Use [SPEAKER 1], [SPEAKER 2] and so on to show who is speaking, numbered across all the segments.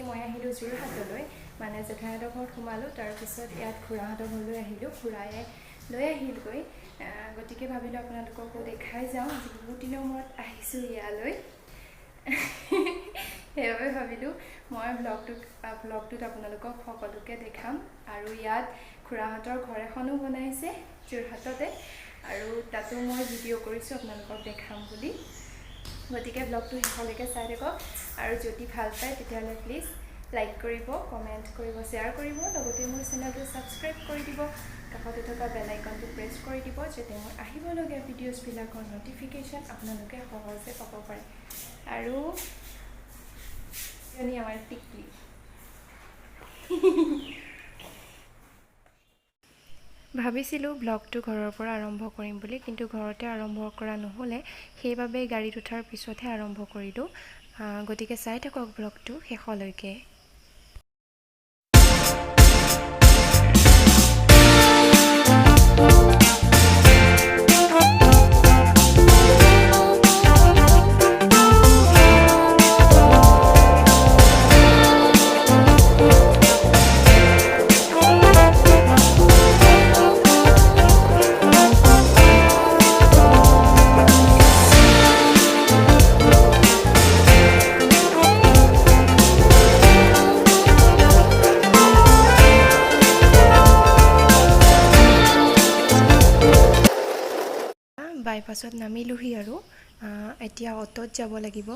[SPEAKER 1] মই আহিলোঁ যোৰহাটলৈ মানে জেঠাইহঁতৰ ঘৰত সোমালোঁ তাৰপিছত ইয়াত খুৰাহঁতৰ ঘৰলৈ আহিলোঁ খুৰায়ে লৈ আহিলগৈ গতিকে ভাবিলোঁ আপোনালোককো দেখাই যাওঁ আজি বহুত দিনৰ মূৰত আহিছোঁ ইয়ালৈ সেইবাবে ভাবিলোঁ মই ব্লগটোত আপোনালোকক সকলোকে দেখাম আৰু ইয়াত খুৰাহঁতৰ ঘৰ এখনো বনাইছে যোৰহাটতে আৰু তাতো মই ভিডিঅ' কৰিছোঁ আপোনালোকক দেখাম বুলি গতিকে ব্লগটো শেষলৈকে চাই থাকক আৰু যদি ভাল পায় তেতিয়াহ'লে প্লিজ লাইক কৰিব কমেণ্ট কৰিব শ্বেয়াৰ কৰিব লগতে মোৰ চেনেলটো ছাবস্ক্ৰাইব কৰি দিব কাষতে থকা বেল আইকনটো প্ৰেছ কৰি দিব যাতে মই আহিবলগীয়া ভিডিঅ'ছবিলাকৰ ন'টিফিকেশ্যন আপোনালোকে সহজে পাব পাৰে আৰু আমাৰ টিকলি ভাবিছিলোঁ ব্লগটো ঘৰৰ পৰা আৰম্ভ কৰিম বুলি কিন্তু ঘৰতে আৰম্ভ কৰা নহ'লে সেইবাবে গাড়ীত উঠাৰ পিছতহে আৰম্ভ কৰিলোঁ গতিকে চাই থাকক ব্লগটো শেষলৈকে বাইপাছত নামিলোহি আৰু এতিয়া অটোত যাব লাগিব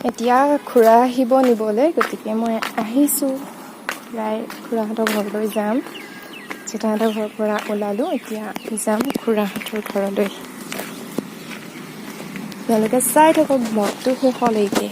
[SPEAKER 1] এতিয়া খুৰা আহিব নিবলৈ গতিকে মই আহিছোঁ খুৰাহঁতৰ ঘৰলৈ যাম জেঠাহঁতৰ ঘৰৰ পৰা ওলালোঁ এতিয়া যাম খুৰাহঁতৰ ঘৰলৈ তেওঁলোকে চাই থাকক ব্লগটো শেষলৈকে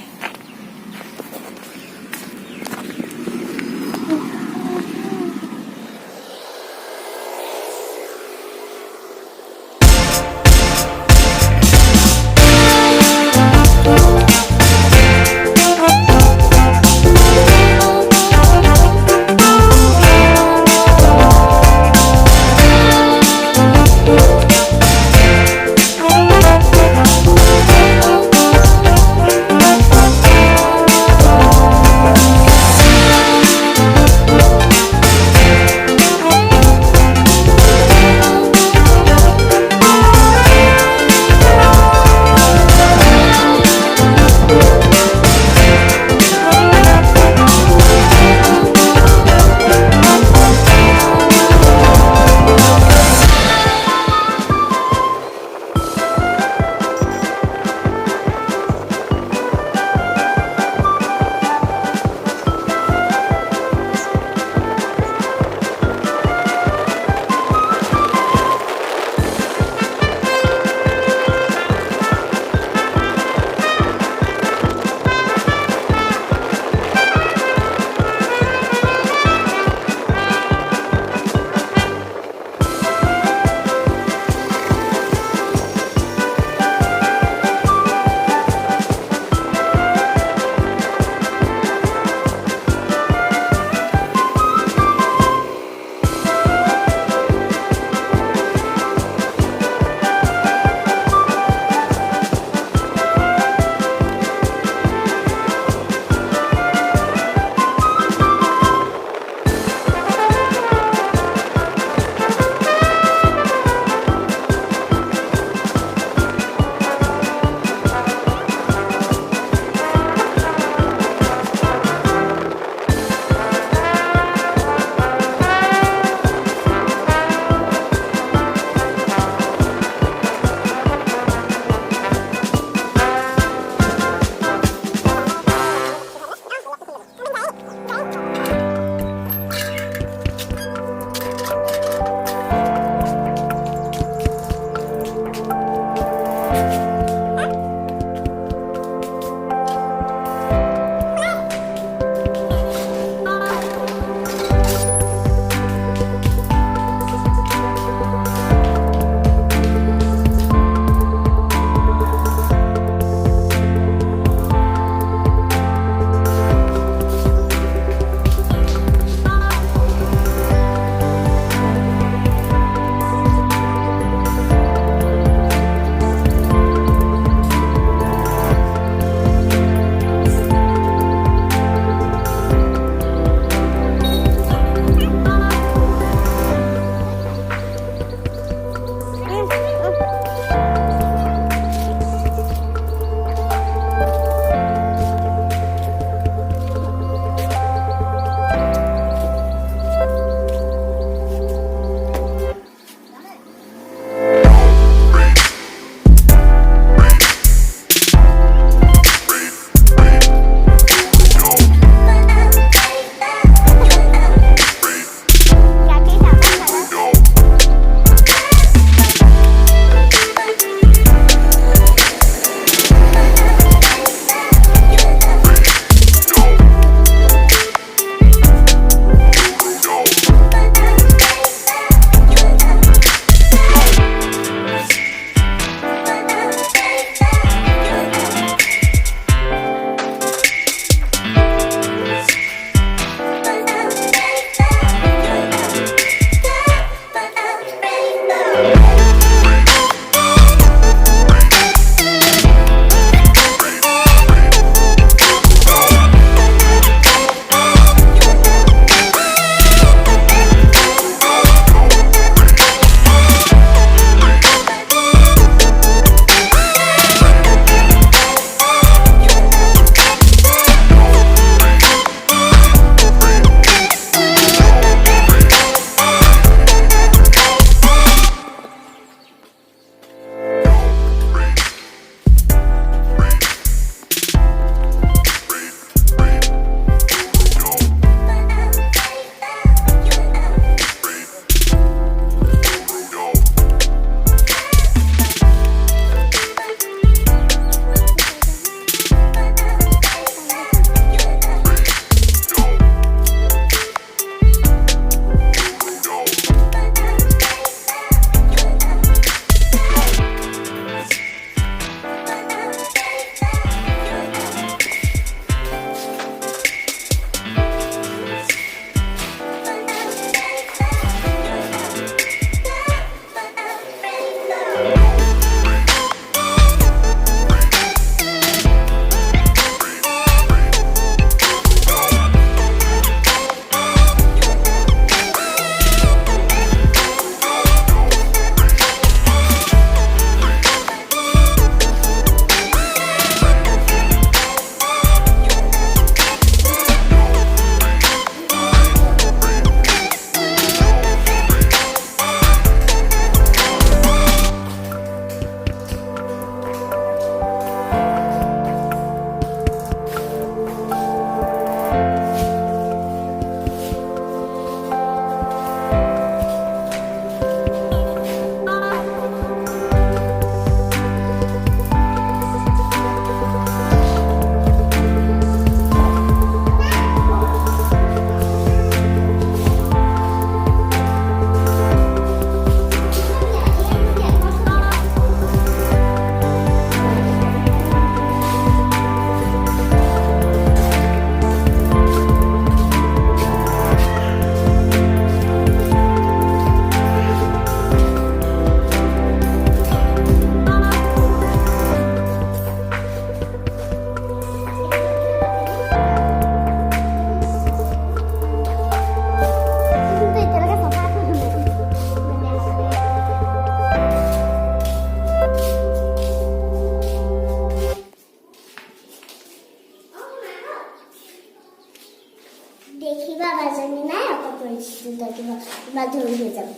[SPEAKER 2] যাব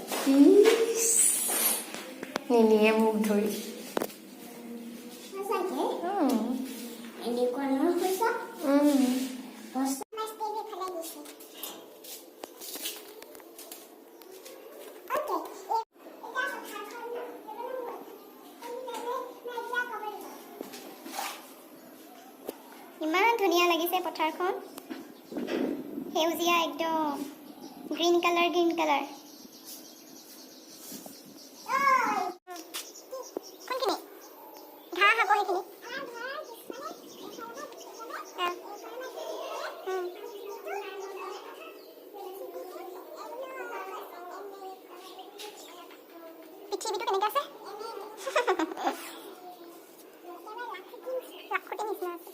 [SPEAKER 1] নিনিয়ে মোক ধৰি
[SPEAKER 2] সঁচাকে এনেকুৱা নহয় পইচা ইমান ধুনীয়া লাগিছে পথাৰখন সেউজীয়া একদম গ্ৰীণ কালাৰ কোনখিনি ঘাঁহ আকৌ সেইখিনি পৃথিৱীটো কেনেকৈ আছে ৰাখোতে নিচিনা আছে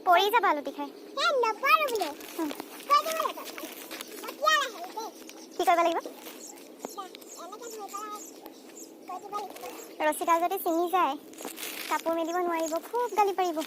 [SPEAKER 2] পৰি যাব আলুটি খাই কি কৰিব লাগিব ৰছীডাল যদি ছিঙি যায় কাপোৰ মেলিব নোৱাৰিব খুব গালি পাৰিব